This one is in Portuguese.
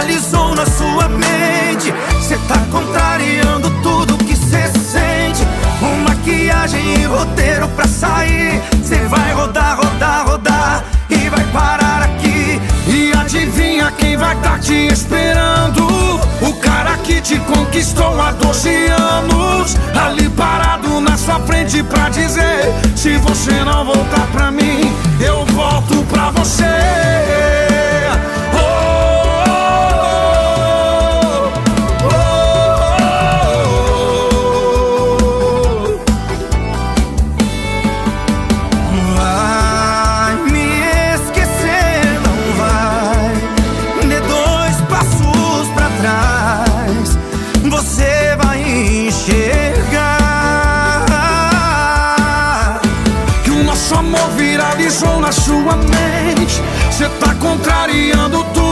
idealizou na sua mente. Cê tá contrariando tudo que cê sente. Com maquiagem e roteiro pra sair. Cê vai rodar, rodar, rodar e vai parar aqui. E adivinha quem vai tá te esperando? O cara que te conquistou há 12 anos, ali parado na sua frente pra dizer: se você não voltar pra mim, eu volto pra você.